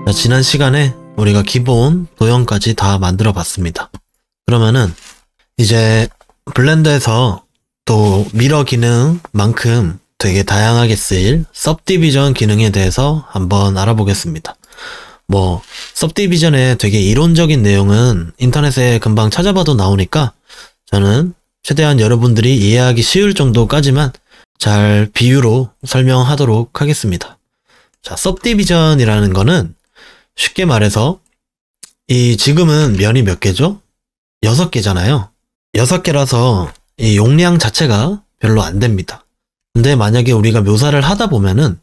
자, 지난 시간에 우리가 기본 도형까지 다 만들어 봤습니다. 그러면은 이제 블렌더에서 또 미러 기능만큼 되게 다양하게 쓰일 सब디비전 기능에 대해서 한번 알아보겠습니다. सब디비전의 되게 이론적인 내용은 인터넷에 금방 찾아봐도 나오니까 저는 최대한 여러분들이 이해하기 쉬울 정도까지만 잘 비유로 설명하도록 하겠습니다. 자, सब디비전이라는 거는 쉽게 말해서 지금은 면이 몇 개죠? 6개잖아요. 6개라서 이 용량 자체가 별로 안 됩니다. 근데 만약에 우리가 묘사를 하다 보면은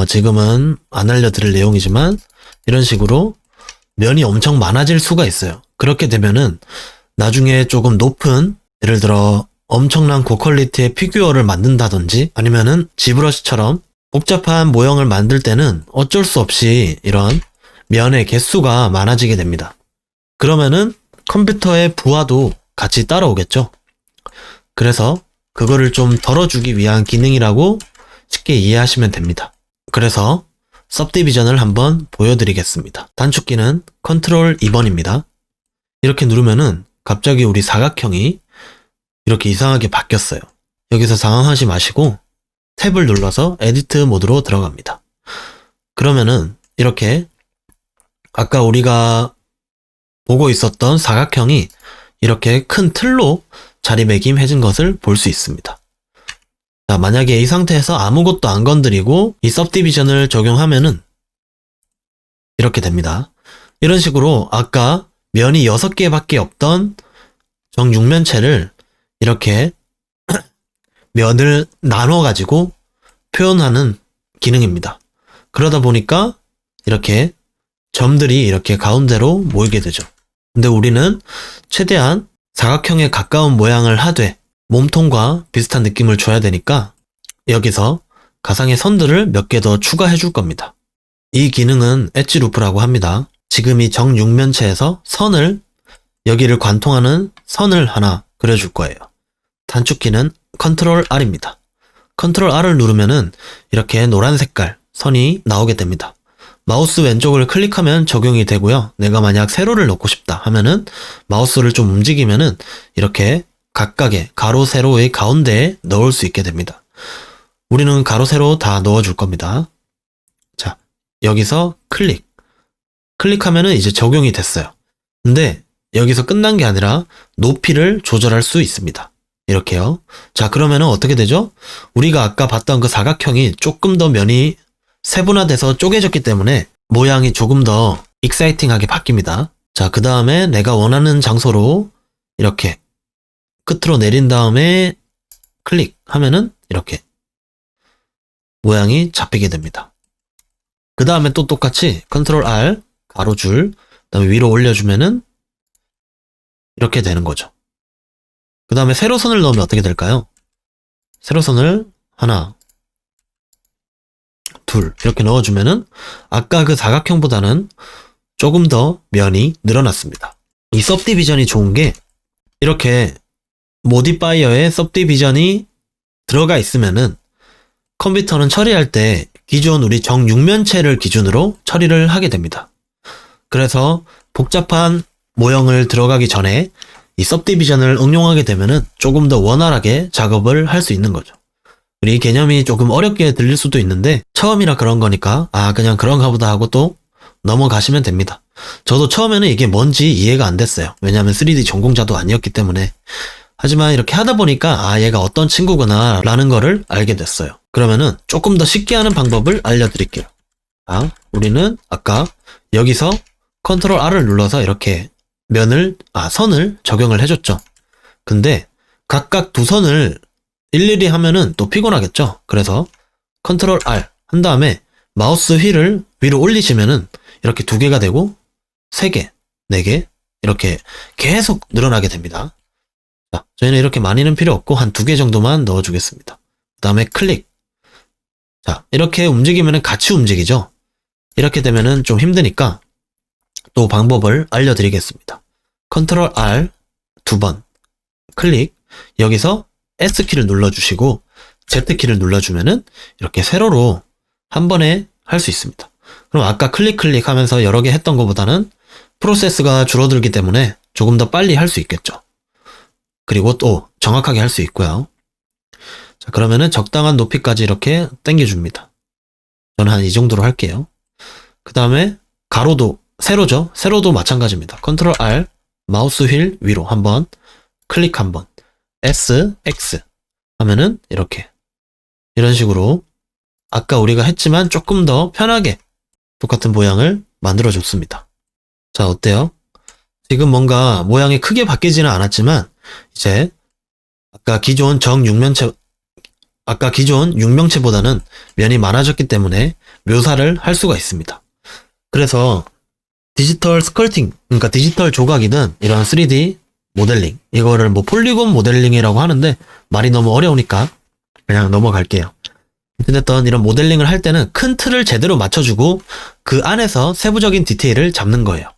지금은 안 알려드릴 내용이지만 이런 식으로 면이 엄청 많아질 수가 있어요. 그렇게 되면은 나중에 조금 높은, 예를 들어 엄청난 고퀄리티의 피규어를 만든다든지 아니면은 지브러시처럼 복잡한 모형을 만들 때는 어쩔 수 없이 이런 면의 개수가 많아지게 됩니다. 그러면은 컴퓨터의 부하도 같이 따라오겠죠. 그래서 그거를 좀 덜어주기 위한 기능이라고 쉽게 이해하시면 됩니다. 그래서 सब디비전을 한번 보여드리겠습니다. 단축키는 컨트롤 2번입니다. 이렇게 누르면은 갑자기 우리 사각형이 이렇게 이상하게 바뀌었어요. 여기서 당황하지 마시고 탭을 눌러서 에디트 모드로 들어갑니다. 그러면은 이렇게 아까 우리가 보고 있었던 사각형이 이렇게 큰 틀로 자리매김해진 것을 볼 수 있습니다. 자, 만약에 이 상태에서 아무것도 안 건드리고 이 सब디비전을 적용하면은 이렇게 됩니다. 이런 식으로 아까 면이 6개밖에 없던 정육면체를 이렇게 면을 나눠가지고 표현하는 기능입니다. 그러다 보니까 이렇게 점들이 이렇게 가운데로 모이게 되죠. 근데 우리는 최대한 사각형에 가까운 모양을 하되 몸통과 비슷한 느낌을 줘야 되니까 여기서 가상의 선들을 몇 개 더 추가해 줄 겁니다. 이 기능은 엣지 루프라고 합니다. 지금 이 정육면체에서 선을, 여기를 관통하는 선을 하나 그려줄 거예요. 단축키는 컨트롤 R입니다. 컨트롤 R을 누르면은 이렇게 노란 색깔 선이 나오게 됩니다. 마우스 왼쪽을 클릭하면 적용이 되고요. 내가 만약 세로를 넣고 싶다 하면은 마우스를 좀 움직이면은 이렇게 각각의 가로 세로의 가운데에 넣을 수 있게 됩니다. 우리는 가로 세로 다 넣어줄 겁니다. 자, 여기서 클릭하면은 이제 적용이 됐어요. 근데 여기서 끝난 게 아니라 높이를 조절할 수 있습니다. 이렇게요. 자, 그러면은 어떻게 되죠? 우리가 아까 봤던 그 사각형이 조금 더 면이 세분화돼서 쪼개졌기 때문에 모양이 조금 더 익사이팅하게 바뀝니다. 자, 그 다음에 내가 원하는 장소로 이렇게 끝으로 내린 다음에 클릭하면은 이렇게 모양이 잡히게 됩니다. 그 다음에 또 똑같이 컨트롤 R 가로줄, 그 다음에 위로 올려주면은 이렇게 되는 거죠. 그 다음에 세로선을 넣으면 어떻게 될까요? 세로선을 하나, 둘 이렇게 넣어주면은 아까 그 사각형보다는 조금 더 면이 늘어났습니다. 이 सब디비전이 좋은 게 이렇게 모디파이어에 सब디비전이 들어가 있으면은 컴퓨터는 처리할 때 기존 우리 정육면체를 기준으로 처리를 하게 됩니다. 그래서 복잡한 모형을 들어가기 전에 이 सब디비전을 응용하게 되면은 조금 더 원활하게 작업을 할 수 있는 거죠. 이 개념이 조금 어렵게 들릴 수도 있는데 처음이라 그런 거니까 그냥 그런가 보다 하고 또 넘어가시면 됩니다. 저도 처음에는 이게 뭔지 이해가 안 됐어요. 왜냐하면 3D 전공자도 아니었기 때문에. 하지만 이렇게 하다 보니까 얘가 어떤 친구구나 라는 거를 알게 됐어요. 그러면은 조금 더 쉽게 하는 방법을 알려드릴게요. 우리는 아까 여기서 컨트롤 R을 눌러서 이렇게 선을 적용을 해줬죠. 근데 각각 두 선을 일일이 하면은 또 피곤하겠죠. 그래서 컨트롤 R 한 다음에 마우스 휠을 위로 올리시면은 이렇게 2개가 되고 3개, 4개 이렇게 계속 늘어나게 됩니다. 자, 저희는 이렇게 많이는 필요 없고 한 2개 정도만 넣어주겠습니다. 그 다음에 클릭. 자, 이렇게 움직이면은 같이 움직이죠. 이렇게 되면은 좀 힘드니까 또 방법을 알려드리겠습니다. 컨트롤 R 2번 클릭. 여기서 S키를 눌러주시고 Z키를 눌러주면은 이렇게 세로로 한 번에 할 수 있습니다. 그럼 아까 클릭 하면서 여러 개 했던 것보다는 프로세스가 줄어들기 때문에 조금 더 빨리 할 수 있겠죠. 그리고 또 정확하게 할 수 있고요. 자, 그러면은 적당한 높이까지 이렇게 당겨줍니다. 저는 한 이 정도로 할게요. 그 다음에 가로도, 세로죠? 세로도 마찬가지입니다. 컨트롤 R, 마우스 휠 위로 한번, 클릭 한번, S, X 하면은 이렇게. 이런 식으로 아까 우리가 했지만 조금 더 편하게 똑같은 모양을 만들어줬습니다. 자, 어때요? 지금 뭔가 모양이 크게 바뀌지는 않았지만 이제 아까 기존 육명체보다는 면이 많아졌기 때문에 묘사를 할 수가 있습니다. 그래서 디지털 스컬팅, 그러니까 디지털 조각이든 이런 3D 모델링, 이거를 뭐 폴리곤 모델링이라고 하는데 말이 너무 어려우니까 그냥 넘어갈게요. 어쨌든 이런 모델링을 할 때는 큰 틀을 제대로 맞춰주고 그 안에서 세부적인 디테일을 잡는 거예요.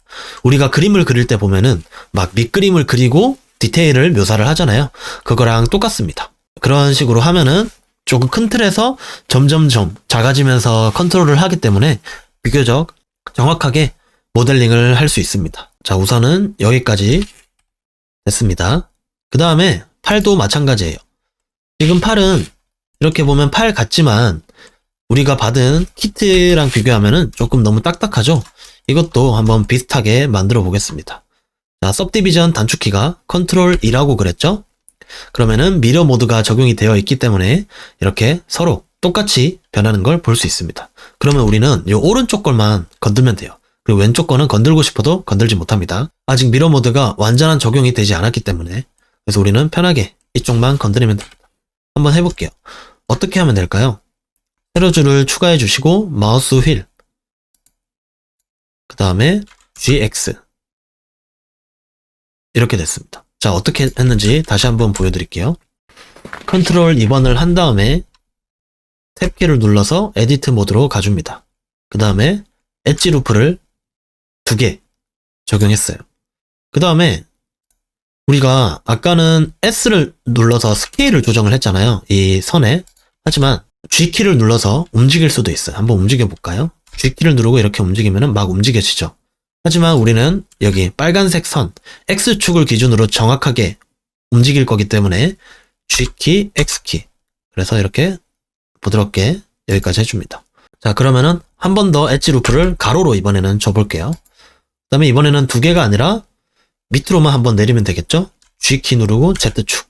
우리가 그림을 그릴 때 보면은 막 밑그림을 그리고 디테일을 묘사를 하잖아요. 그거랑 똑같습니다. 그런 식으로 하면은 조금 큰 틀에서 점점점 작아지면서 컨트롤을 하기 때문에 비교적 정확하게 모델링을 할 수 있습니다. 자, 우선은 여기까지 됐습니다. 그 다음에 팔도 마찬가지예요. 지금 팔은 이렇게 보면 팔 같지만 우리가 받은 키트랑 비교하면은 조금 너무 딱딱하죠? 이것도 한번 비슷하게 만들어 보겠습니다. 자, सब디비전 단축키가 컨트롤 2라고 그랬죠? 그러면은 미러 모드가 적용이 되어 있기 때문에 이렇게 서로 똑같이 변하는 걸 볼 수 있습니다. 그러면 우리는 이 오른쪽 걸만 건들면 돼요. 그리고 왼쪽 거는 건들고 싶어도 건들지 못합니다. 아직 미러 모드가 완전한 적용이 되지 않았기 때문에. 그래서 우리는 편하게 이쪽만 건드리면 됩니다. 한번 해볼게요. 어떻게 하면 될까요? 세로줄을 추가해 주시고 마우스 휠, 그 다음에 GX 이렇게 됐습니다. 자, 어떻게 했는지 다시 한번 보여드릴게요. 컨트롤 2번을 한 다음에 탭키를 눌러서 에디트 모드로 가줍니다. 그 다음에 엣지 루프를 2개 적용했어요. 그 다음에 우리가 아까는 S를 눌러서 스케일을 조정을 했잖아요. 이 선에. 하지만 G키를 눌러서 움직일 수도 있어요. 한번 움직여 볼까요? G키를 누르고 이렇게 움직이면 막 움직여지죠. 하지만 우리는 여기 빨간색 선, X축을 기준으로 정확하게 움직일 거기 때문에 G키, X키. 그래서 이렇게 부드럽게 여기까지 해줍니다. 자, 그러면은 한 번 더 엣지 루프를 가로로 이번에는 줘볼게요. 그 다음에 이번에는 2개가 아니라 밑으로만 한번 내리면 되겠죠? G키 누르고 Z축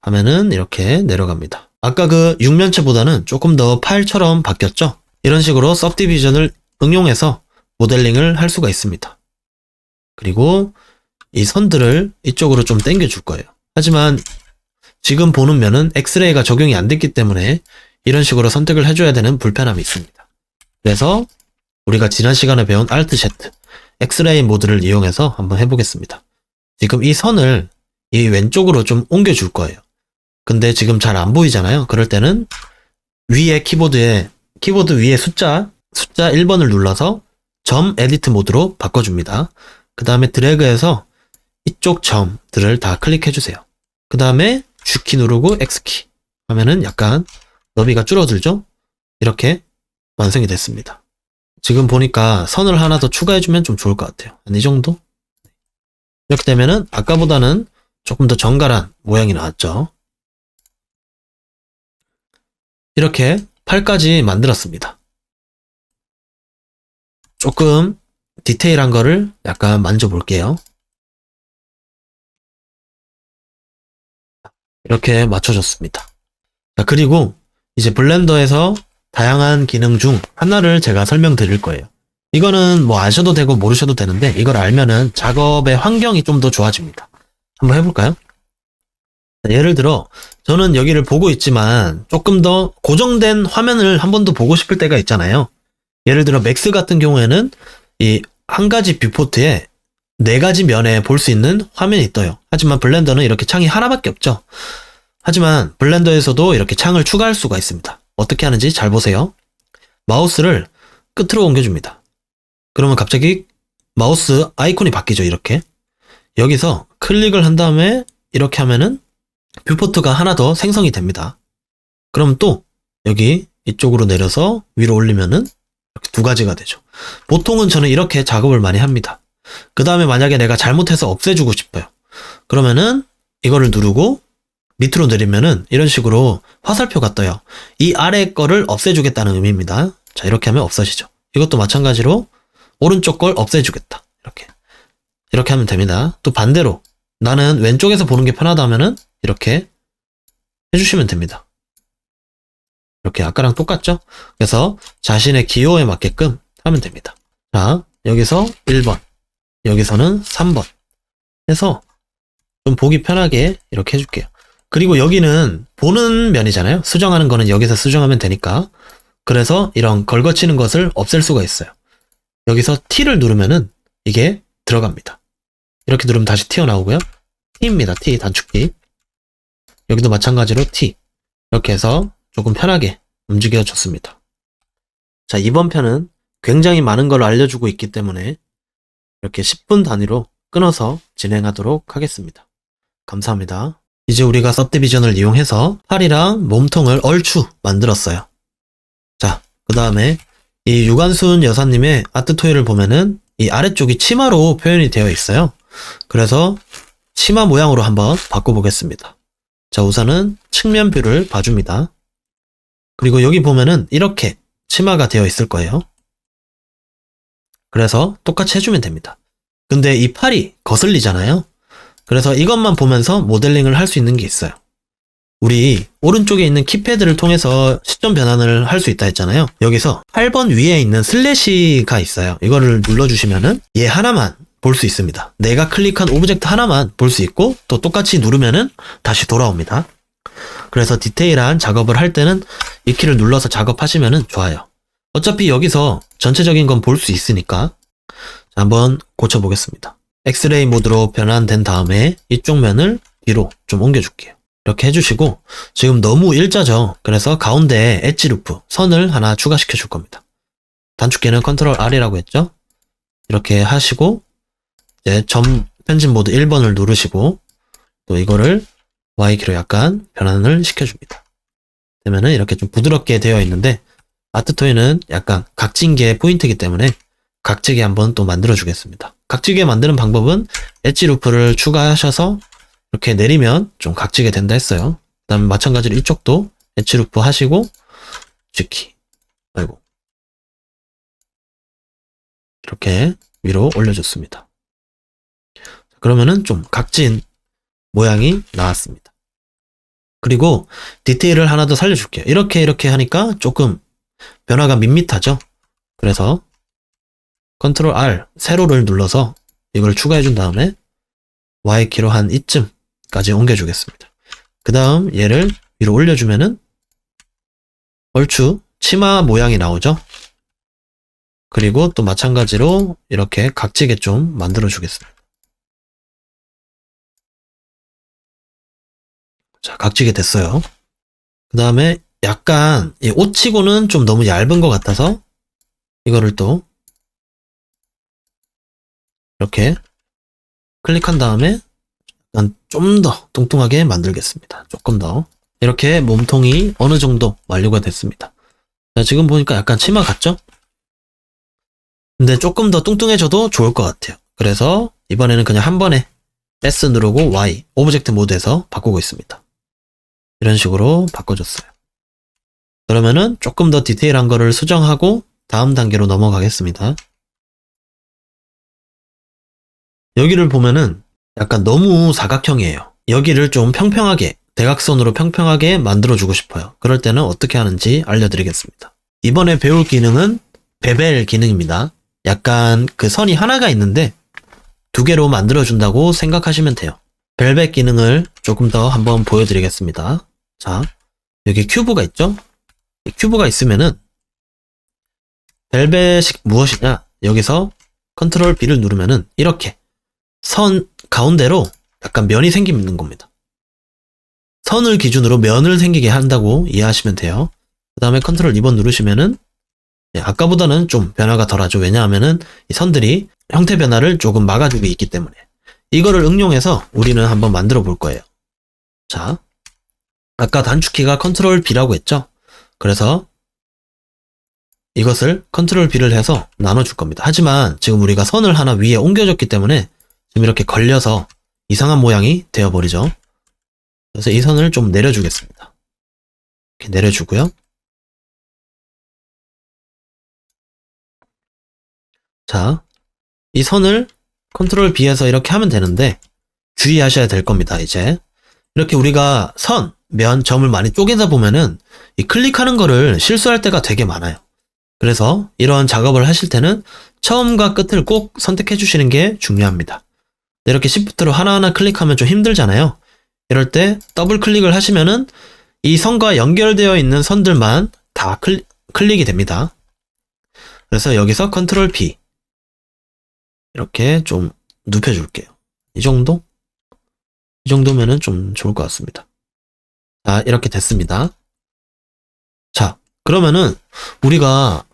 하면은 이렇게 내려갑니다. 아까 그 육면체보다는 조금 더 팔처럼 바뀌었죠? 이런 식으로 सब디비전을 응용해서 모델링을 할 수가 있습니다. 그리고 이 선들을 이쪽으로 좀 당겨 줄 거예요. 하지만 지금 보는 면은 엑스레이가 적용이 안 됐기 때문에 이런 식으로 선택을 해줘야 되는 불편함이 있습니다. 그래서 우리가 지난 시간에 배운 Alt Z, 엑스레이 모드를 이용해서 한번 해보겠습니다. 지금 이 선을 이 왼쪽으로 좀 옮겨줄 거예요. 근데 지금 잘 안 보이잖아요. 그럴 때는 위에 키보드 위에 숫자 1번을 눌러서 점 에디트 모드로 바꿔줍니다. 그 다음에 드래그해서 이쪽 점들을 다 클릭해주세요. 그 다음에 G키 누르고 X키 하면은 약간 너비가 줄어들죠? 이렇게 완성이 됐습니다. 지금 보니까 선을 하나 더 추가해주면 좀 좋을 것 같아요. 한 이 정도? 이렇게 되면은 아까보다는 조금 더 정갈한 모양이 나왔죠. 이렇게 팔까지 만들었습니다. 조금 디테일한 거를 약간 만져볼게요. 이렇게 맞춰줬습니다. 자, 그리고 이제 블렌더에서 다양한 기능 중 하나를 제가 설명드릴 거예요. 이거는 뭐 아셔도 되고 모르셔도 되는데 이걸 알면은 작업의 환경이 좀 더 좋아집니다. 한번 해볼까요? 예를 들어 저는 여기를 보고 있지만 조금 더 고정된 화면을 한 번 더 보고 싶을 때가 있잖아요. 예를 들어 맥스 같은 경우에는 이 한 가지 뷰포트에 4가지 면에 볼 수 있는 화면이 떠요. 하지만 블렌더는 이렇게 창이 하나밖에 없죠. 하지만 블렌더에서도 이렇게 창을 추가할 수가 있습니다. 어떻게 하는지 잘 보세요. 마우스를 끝으로 옮겨줍니다. 그러면 갑자기 마우스 아이콘이 바뀌죠. 이렇게 여기서 클릭을 한 다음에 이렇게 하면은 뷰포트가 하나 더 생성이 됩니다. 그럼 또 여기 이쪽으로 내려서 위로 올리면은 이렇게 두 가지가 되죠. 보통은 저는 이렇게 작업을 많이 합니다. 그 다음에 만약에 내가 잘못해서 없애주고 싶어요. 그러면은 이거를 누르고 밑으로 내리면은 이런 식으로 화살표가 떠요. 이 아래 거를 없애주겠다는 의미입니다. 자, 이렇게 하면 없어지죠. 이것도 마찬가지로 오른쪽 걸 없애주겠다. 이렇게 하면 됩니다. 또 반대로 나는 왼쪽에서 보는 게 편하다 하면은 이렇게 해주시면 됩니다. 이렇게 아까랑 똑같죠? 그래서 자신의 기호에 맞게끔 하면 됩니다. 자, 여기서 1번, 여기서는 3번 해서 좀 보기 편하게 이렇게 해줄게요. 그리고 여기는 보는 면이잖아요. 수정하는 거는 여기서 수정하면 되니까. 그래서 이런 걸거치는 것을 없앨 수가 있어요. 여기서 T를 누르면은 이게 들어갑니다. 이렇게 누르면 다시 튀어나오고요. T입니다. T, 단축키. 여기도 마찬가지로 T. 이렇게 해서 조금 편하게 움직여줬습니다. 자, 이번 편은 굉장히 많은 걸 알려주고 있기 때문에 이렇게 10분 단위로 끊어서 진행하도록 하겠습니다. 감사합니다. 이제 우리가 서브디비전을 이용해서 팔이랑 몸통을 얼추 만들었어요. 자, 그 다음에 이 유관순 여사님의 아트 토이를 보면은 이 아래쪽이 치마로 표현이 되어 있어요. 그래서 치마 모양으로 한번 바꿔보겠습니다. 자, 우선은 측면 뷰를 봐줍니다. 그리고 여기 보면은 이렇게 치마가 되어 있을 거예요. 그래서 똑같이 해주면 됩니다. 근데 이 팔이 거슬리잖아요. 그래서 이것만 보면서 모델링을 할 수 있는 게 있어요. 우리 오른쪽에 있는 키패드를 통해서 시점 변환을 할 수 있다 했잖아요. 여기서 8번 위에 있는 슬래시가 있어요. 이거를 눌러주시면은 얘 하나만 볼 수 있습니다. 내가 클릭한 오브젝트 하나만 볼 수 있고 또 똑같이 누르면은 다시 돌아옵니다. 그래서 디테일한 작업을 할 때는 이 키를 눌러서 작업하시면은 좋아요. 어차피 여기서 전체적인 건 볼 수 있으니까. 자, 한번 고쳐보겠습니다. 엑스레이 모드로 변환된 다음에 이쪽 면을 뒤로 좀 옮겨줄게요. 이렇게 해주시고 지금 너무 일자죠. 그래서 가운데에 엣지 루프, 선을 하나 추가시켜 줄 겁니다. 단축키는 컨트롤 R이라고 했죠. 이렇게 하시고 이제 점 편집 모드 1번을 누르시고 또 이거를 Y키로 약간 변환을 시켜줍니다. 그러면은 이렇게 좀 부드럽게 되어 있는데 아트토이는 약간 각진게 포인트이기 때문에 각지게 한번 또 만들어 주겠습니다. 각지게 만드는 방법은 엣지 루프를 추가하셔서 이렇게 내리면 좀 각지게 된다 했어요. 그 다음에 마찬가지로 이쪽도 엣지 루프 하시고 G키, 아이고, 이렇게 위로 올려줬습니다. 그러면은 좀 각진 모양이 나왔습니다. 그리고 디테일을 하나 더 살려줄게요. 이렇게 하니까 조금 변화가 밋밋하죠. 그래서 컨트롤 R, 세로를 눌러서 이걸 추가해준 다음에 Y키로 한 이쯤까지 옮겨주겠습니다. 그 다음 얘를 위로 올려주면은 얼추 치마 모양이 나오죠. 그리고 또 마찬가지로 이렇게 각지게 좀 만들어주겠습니다. 자, 각지게 됐어요. 그 다음에 약간 이 옷치고는 좀 너무 얇은 것 같아서 이거를 또 이렇게 클릭한 다음에 좀 더 뚱뚱하게 만들겠습니다. 조금 더. 이렇게 몸통이 어느 정도 완료가 됐습니다. 자, 지금 보니까 약간 치마 같죠? 근데 조금 더 뚱뚱해져도 좋을 것 같아요. 그래서 이번에는 그냥 한 번에 S 누르고 Y, 오브젝트 모드에서 바꾸고 있습니다. 이런 식으로 바꿔줬어요. 그러면은 조금 더 디테일한 거를 수정하고 다음 단계로 넘어가겠습니다. 여기를 보면은 약간 너무 사각형이에요. 여기를 좀 평평하게, 대각선으로 평평하게 만들어주고 싶어요. 그럴 때는 어떻게 하는지 알려드리겠습니다. 이번에 배울 기능은 베벨 기능입니다. 약간 그 선이 하나가 있는데 두 개로 만들어준다고 생각하시면 돼요. 벨벳 기능을 조금 더 한번 보여드리겠습니다. 자, 여기 큐브가 있죠? 이 큐브가 있으면은 벨벳이 무엇이냐? 여기서 컨트롤 B를 누르면은 이렇게 선 가운데로 약간 면이 생기는 겁니다. 선을 기준으로 면을 생기게 한다고 이해하시면 돼요. 그 다음에 컨트롤 2번 누르시면은 아까보다는 좀 변화가 덜하죠. 왜냐하면은 이 선들이 형태 변화를 조금 막아주고 있기 때문에. 이거를 응용해서 우리는 한번 만들어 볼 거예요. 자, 아까 단축키가 컨트롤 B라고 했죠? 그래서 이것을 컨트롤 B를 해서 나눠줄 겁니다. 하지만 지금 우리가 선을 하나 위에 옮겨줬기 때문에 지금 이렇게 걸려서 이상한 모양이 되어버리죠. 그래서 이 선을 좀 내려주겠습니다. 이렇게 내려주고요. 자, 이 선을 컨트롤 B에서 이렇게 하면 되는데 주의하셔야 될 겁니다. 이제 이렇게 우리가 선, 면, 점을 많이 쪼개다 보면은 이 클릭하는 거를 실수할 때가 되게 많아요. 그래서 이런 작업을 하실 때는 처음과 끝을 꼭 선택해 주시는 게 중요합니다. 이렇게 Shift로 하나하나 클릭하면 좀 힘들잖아요. 이럴 때 더블 클릭을 하시면은 이 선과 연결되어 있는 선들만 다 클릭이 됩니다. 그래서 여기서 컨트롤 B 이렇게 좀 눕혀줄게요. 이 정도? 이 정도면은 좀 좋을 것 같습니다. 자, 이렇게 됐습니다. 자, 그러면은 우리가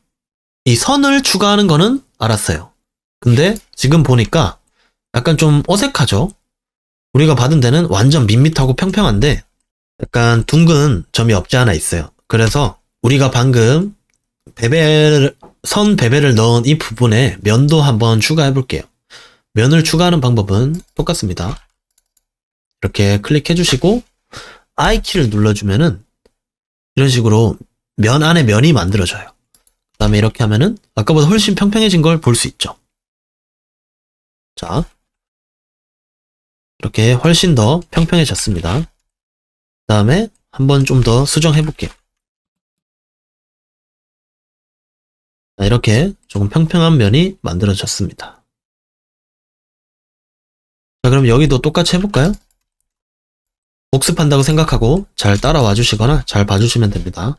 이 선을 추가하는 거는 알았어요. 근데 지금 보니까 약간 좀 어색하죠? 우리가 받은 데는 완전 밋밋하고 평평한데 약간 둥근 점이 없지 않아 있어요. 그래서 우리가 방금 선 베벨을 넣은 이 부분에 면도 한번 추가해 볼게요. 면을 추가하는 방법은 똑같습니다. 이렇게 클릭해 주시고 I키를 눌러주면은 이런 식으로 면 안에 면이 만들어져요. 그 다음에 이렇게 하면은 아까보다 훨씬 평평해진 걸 볼 수 있죠. 자, 이렇게 훨씬 더 평평해졌습니다. 그 다음에 한번 좀 더 수정해 볼게요. 자, 이렇게 조금 평평한 면이 만들어졌습니다. 자, 그럼 여기도 똑같이 해볼까요? 복습한다고 생각하고 잘 따라와 주시거나 잘 봐주시면 됩니다.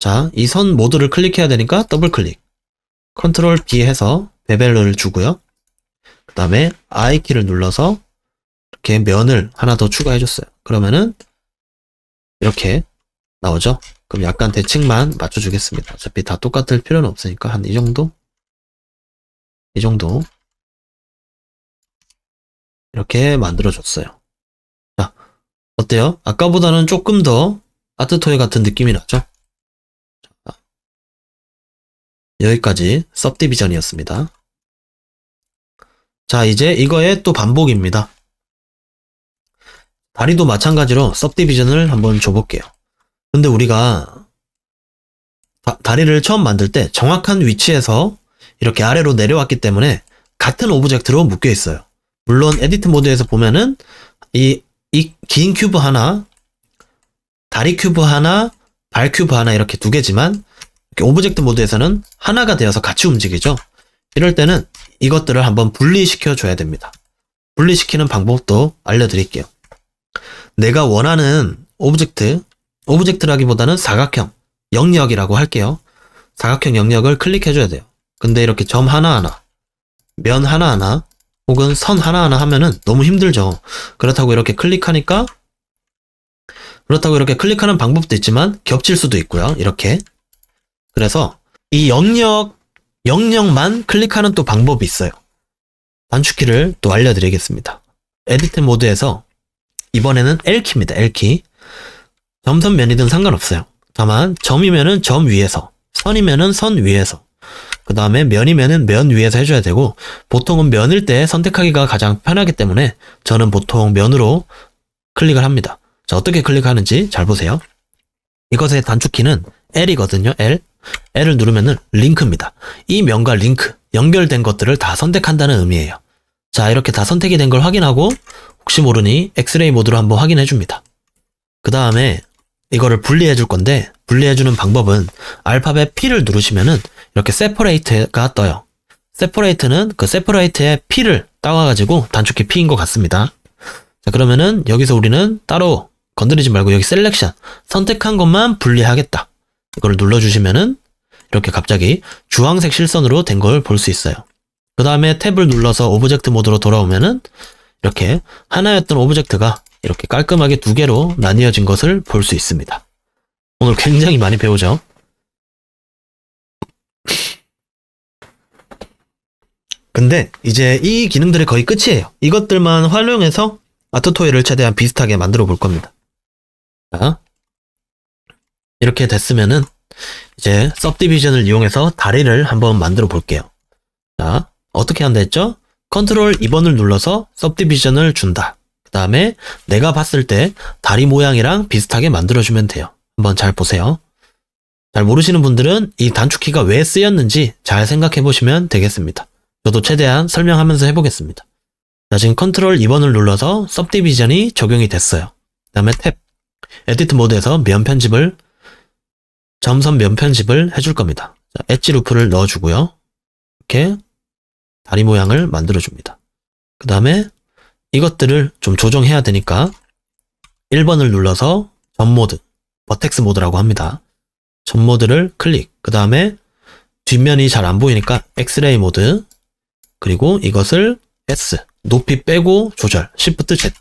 자, 이 선 모두를 클릭해야 되니까 더블 클릭. 컨트롤 B 해서 베벨을 주고요. 그 다음에 I키를 눌러서 이렇게 면을 하나 더 추가해줬어요. 그러면은 이렇게 나오죠? 그럼 약간 대칭만 맞춰주겠습니다. 어차피 다 똑같을 필요는 없으니까 한 이 정도? 이 정도. 이렇게 만들어줬어요. 자, 어때요? 아까보다는 조금 더 아트토이 같은 느낌이 나죠? 자, 여기까지 सब디비전이었습니다. 자, 이제 이거의 또 반복입니다. 다리도 마찬가지로 सब디비전을 한번 줘볼게요. 근데 우리가 다리를 처음 만들 때 정확한 위치에서 이렇게 아래로 내려왔기 때문에 같은 오브젝트로 묶여 있어요. 물론 에디트 모드에서 보면은 이 긴 큐브 하나, 다리 큐브 하나, 발 큐브 하나 이렇게 두 개지만 이렇게 오브젝트 모드에서는 하나가 되어서 같이 움직이죠. 이럴 때는 이것들을 한번 분리시켜 줘야 됩니다. 분리시키는 방법도 알려드릴게요. 내가 원하는 오브젝트라기보다는 사각형, 영역이라고 할게요. 사각형 영역을 클릭해줘야 돼요. 근데 이렇게 점 하나하나, 면 하나하나, 혹은 선 하나하나 하면은 너무 힘들죠. 그렇다고 이렇게 클릭하는 방법도 있지만 겹칠 수도 있고요. 이렇게. 그래서 이 영역만 클릭하는 또 방법이 있어요. 단축키를 또 알려드리겠습니다. 에디트 모드에서 이번에는 L키입니다. L키. 점선 면이든 상관없어요. 다만 점이면은 점 위에서, 선이면은 선 위에서, 그 다음에 면이면은 면 위에서 해줘야 되고, 보통은 면일 때 선택하기가 가장 편하기 때문에 저는 보통 면으로 클릭을 합니다. 자, 어떻게 클릭하는지 잘 보세요. 이것의 단축키는 L이거든요. L을 누르면은 링크입니다. 이 면과 링크, 연결된 것들을 다 선택한다는 의미예요. 자, 이렇게 다 선택이 된 걸 확인하고 혹시 모르니 엑스레이 모드로 한번 확인해 줍니다. 그 다음에 이거를 분리해 줄 건데, 분리해주는 방법은 알파벳 P를 누르시면은 이렇게 separate가 떠요. separate는 그 separate의 P를 따와가지고 단축키 P인 것 같습니다. 자, 그러면은 여기서 우리는 따로 건드리지 말고 여기 셀렉션, 선택한 것만 분리하겠다. 이걸 눌러주시면은 이렇게 갑자기 주황색 실선으로 된 걸 볼 수 있어요. 그 다음에 탭을 눌러서 오브젝트 모드로 돌아오면은 이렇게 하나였던 오브젝트가 이렇게 깔끔하게 두 개로 나뉘어진 것을 볼 수 있습니다. 오늘 굉장히 많이 배우죠? 근데 이제 이 기능들이 거의 끝이에요. 이것들만 활용해서 아트토이를 최대한 비슷하게 만들어 볼 겁니다. 자, 이렇게 됐으면은 이제 subdivision을 이용해서 다리를 한번 만들어 볼게요. 자, 어떻게 한다 했죠? 컨트롤 2번을 눌러서 subdivision을 준다. 그 다음에 내가 봤을 때 다리 모양이랑 비슷하게 만들어주면 돼요. 한번 잘 보세요. 잘 모르시는 분들은 이 단축키가 왜 쓰였는지 잘 생각해 보시면 되겠습니다. 저도 최대한 설명하면서 해보겠습니다. 자, 지금 컨트롤 2번을 눌러서 subdivision이 적용이 됐어요. 그 다음에 탭, 에디트 모드에서 면 편집을, 점선 면 편집을 해줄 겁니다. 자, 엣지 루프를 넣어주고요. 이렇게 다리 모양을 만들어줍니다. 그 다음에 이것들을 좀 조정해야 되니까 1번을 눌러서 전 모드, 버텍스 모드라고 합니다. 전 모드를 클릭, 그 다음에 뒷면이 잘 안 보이니까 엑스레이 모드, 그리고 이것을 S, 높이 빼고 조절, Shift Z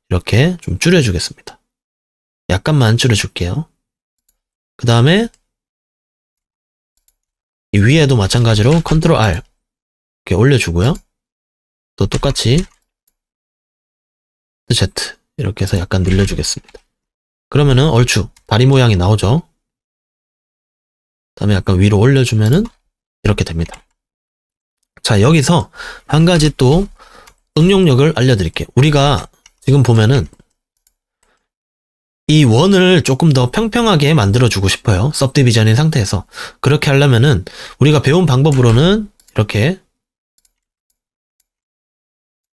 이렇게 좀 줄여주겠습니다. 약간만 줄여줄게요. 그 다음에 이 위에도 마찬가지로 컨트롤 R 이렇게 올려주고요. 또 똑같이 Z 이렇게 해서 약간 늘려주겠습니다. 그러면은 얼추 다리 모양이 나오죠. 그 다음에 약간 위로 올려주면은 이렇게 됩니다. 자, 여기서 한 가지 또 응용력을 알려드릴게요. 우리가 지금 보면은 이 원을 조금 더 평평하게 만들어주고 싶어요. subdivision인 상태에서. 그렇게 하려면은 우리가 배운 방법으로는 이렇게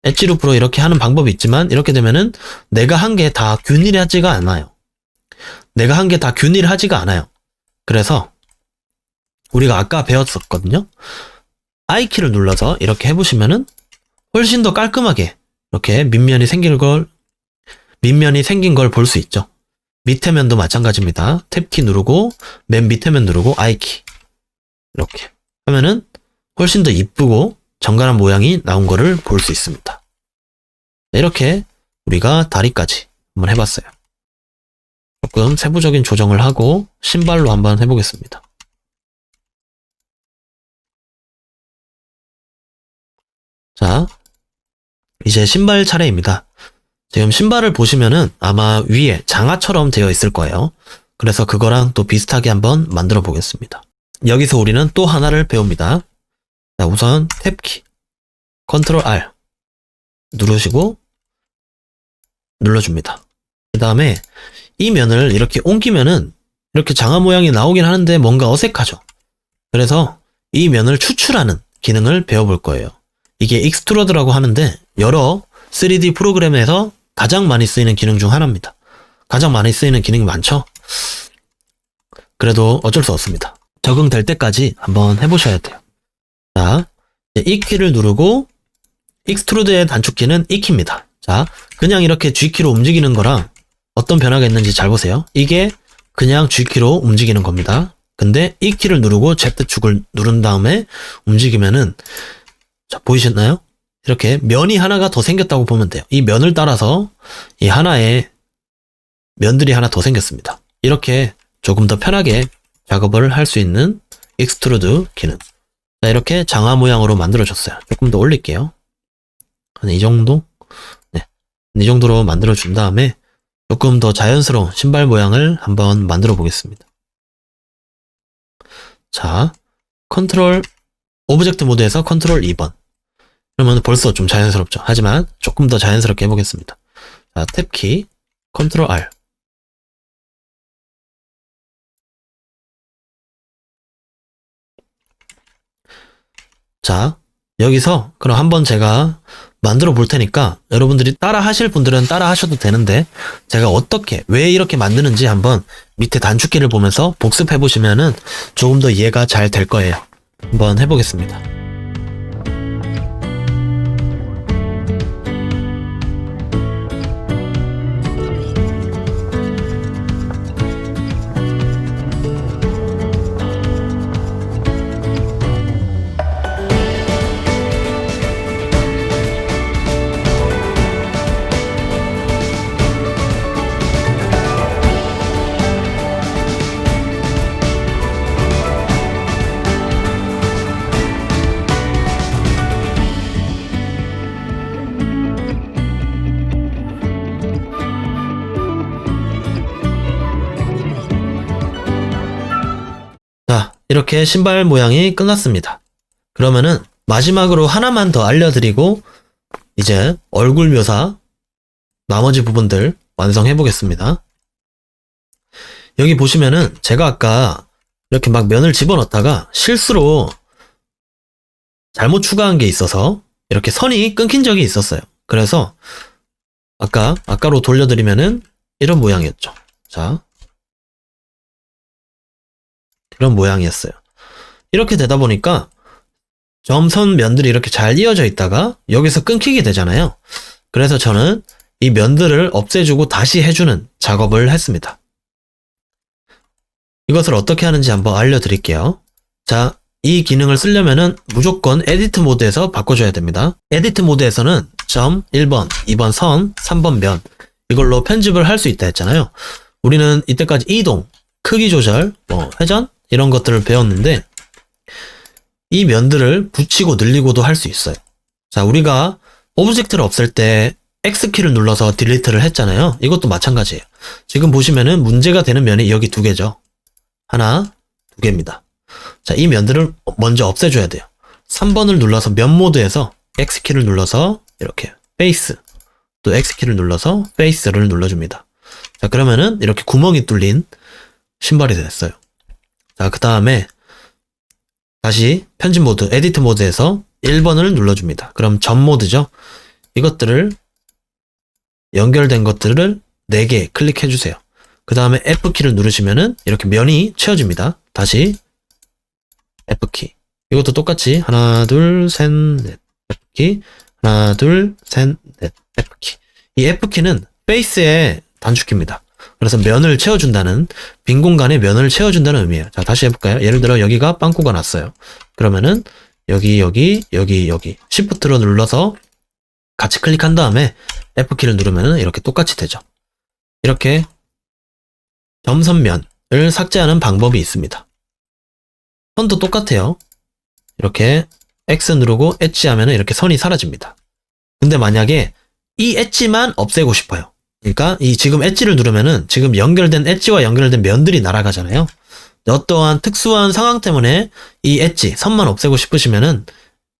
엣지 루프로 이렇게 하는 방법이 있지만 이렇게 되면은 내가 한 게 다 균일하지가 않아요. 내가 한 게 다 균일하지가 않아요. 그래서 우리가 아까 배웠었거든요. I키를 눌러서 이렇게 해보시면은 훨씬 더 깔끔하게 이렇게 밑면이 생긴 걸 볼 수 있죠. 밑에 면도 마찬가지입니다. 탭키 누르고 맨 밑에 면 누르고 I키 이렇게 하면은 훨씬 더 이쁘고 정갈한 모양이 나온 거를 볼 수 있습니다. 이렇게 우리가 다리까지 한번 해봤어요. 조금 세부적인 조정을 하고 신발로 한번 해보겠습니다. 자, 이제 신발 차례입니다. 지금 신발을 보시면은 아마 위에 장화처럼 되어 있을 거예요. 그래서 그거랑 또 비슷하게 한번 만들어 보겠습니다. 여기서 우리는 또 하나를 배웁니다. 자, 우선 탭키, 컨트롤 R 누르시고 눌러줍니다. 그 다음에 이 면을 이렇게 옮기면은 이렇게 장화 모양이 나오긴 하는데 뭔가 어색하죠. 그래서 이 면을 추출하는 기능을 배워볼 거예요. 이게 익스트루드라고 하는데 여러 3D 프로그램에서 가장 많이 쓰이는 기능 중 하나입니다. 가장 많이 쓰이는 기능이 많죠? 그래도 어쩔 수 없습니다. 적응될 때까지 한번 해보셔야 돼요. 자, 이 키를 누르고 익스트루드의 단축키는 이 키입니다. 자, 그냥 이렇게 G키로 움직이는 거랑 어떤 변화가 있는지 잘 보세요. 이게 그냥 G키로 움직이는 겁니다. 근데 이 키를 누르고 Z축을 누른 다음에 움직이면은 자, 보이셨나요? 이렇게 면이 하나가 더 생겼다고 보면 돼요. 이 면을 따라서 이 하나의 면들이 하나 더 생겼습니다. 이렇게 조금 더 편하게 작업을 할 수 있는 익스트루드 기능. 자, 이렇게 장화 모양으로 만들어줬어요. 조금 더 올릴게요. 한 이 정도? 네. 이 정도로 만들어준 다음에 조금 더 자연스러운 신발 모양을 한번 만들어 보겠습니다. 자, 컨트롤, 오브젝트 모드에서 컨트롤 2번. 그러면 벌써 좀 자연스럽죠. 하지만 조금 더 자연스럽게 해보겠습니다. 자, 탭키, 컨트롤 R. 자, 여기서 그럼 한번 제가 만들어 볼 테니까 여러분들이 따라 하실 분들은 따라 하셔도 되는데 제가 어떻게, 왜 이렇게 만드는지 한번 밑에 단축키를 보면서 복습해 보시면은 조금 더 이해가 잘 될 거예요. 한번 해보겠습니다. 이렇게 신발 모양이 끝났습니다. 그러면은 마지막으로 하나만 더 알려드리고 이제 얼굴 묘사 나머지 부분들 완성해 보겠습니다. 여기 보시면은 제가 아까 이렇게 막 면을 집어넣다가 실수로 잘못 추가한 게 있어서 이렇게 선이 끊긴 적이 있었어요. 그래서 아까로 돌려드리면은 이런 모양이었죠. 자, 이런 모양이었어요. 이렇게 되다 보니까 점선 면들이 이렇게 잘 이어져 있다가 여기서 끊기게 되잖아요. 그래서 저는 이 면들을 없애주고 다시 해주는 작업을 했습니다. 이것을 어떻게 하는지 한번 알려드릴게요. 자, 이 기능을 쓰려면은 무조건 에디트 모드에서 바꿔줘야 됩니다. 에디트 모드에서는 점, 1번, 2번 선, 3번 면 이걸로 편집을 할 수 있다 했잖아요. 우리는 이때까지 이동, 크기 조절, 회전 이런 것들을 배웠는데 이 면들을 붙이고 늘리고도 할 수 있어요. 자, 우리가 오브젝트를 없앨 때 X키를 눌러서 딜리트를 했잖아요. 이것도 마찬가지예요. 지금 보시면은 문제가 되는 면이 여기 두 개죠. 하나, 두 개입니다. 자, 이 면들을 먼저 없애줘야 돼요. 3번을 눌러서 면 모드에서 X키를 눌러서 이렇게 페이스, 또 X키를 눌러서 페이스를 눌러줍니다. 자, 그러면은 이렇게 구멍이 뚫린 신발이 됐어요. 자, 그 다음에 다시 편집 모드, 에디트 모드에서 1번을 눌러줍니다. 그럼 점 모드죠. 이것들을 연결된 것들을 4개 클릭해주세요. 그 다음에 F키를 누르시면은 이렇게 면이 채워집니다. 다시 F키. 이것도 똑같이 하나, 둘, 셋, 넷. F키. 하나, 둘, 셋, 넷. F키. 이 F키는 페이스의 단축키입니다. 그래서 면을 채워준다는, 빈 공간에 면을 채워준다는 의미예요. 자, 다시 해볼까요? 예를 들어 여기가 빵꾸가 났어요. 그러면은 여기 Shift로 눌러서 같이 클릭한 다음에 F키를 누르면은 이렇게 똑같이 되죠. 이렇게 점선면을 삭제하는 방법이 있습니다. 선도 똑같아요. 이렇게 X 누르고 엣지 하면은 이렇게 선이 사라집니다. 근데 만약에 이 엣지만 없애고 싶어요. 그러니까 이 지금 엣지를 누르면은 지금 연결된 엣지와 연결된 면들이 날아가잖아요. 어떠한 특수한 상황 때문에 이 엣지, 선만 없애고 싶으시면은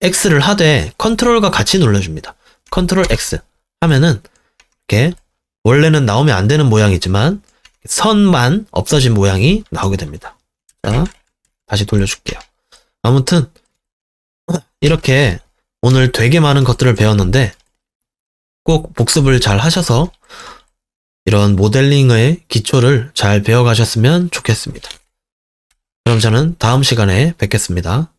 X를 하되 컨트롤과 같이 눌러줍니다. 컨트롤 X 하면은 이렇게 원래는 나오면 안 되는 모양이지만 선만 없어진 모양이 나오게 됩니다. 자, 다시 돌려줄게요. 아무튼 이렇게 오늘 되게 많은 것들을 배웠는데 꼭 복습을 잘 하셔서 이런 모델링의 기초를 잘 배워가셨으면 좋겠습니다. 그럼 저는 다음 시간에 뵙겠습니다.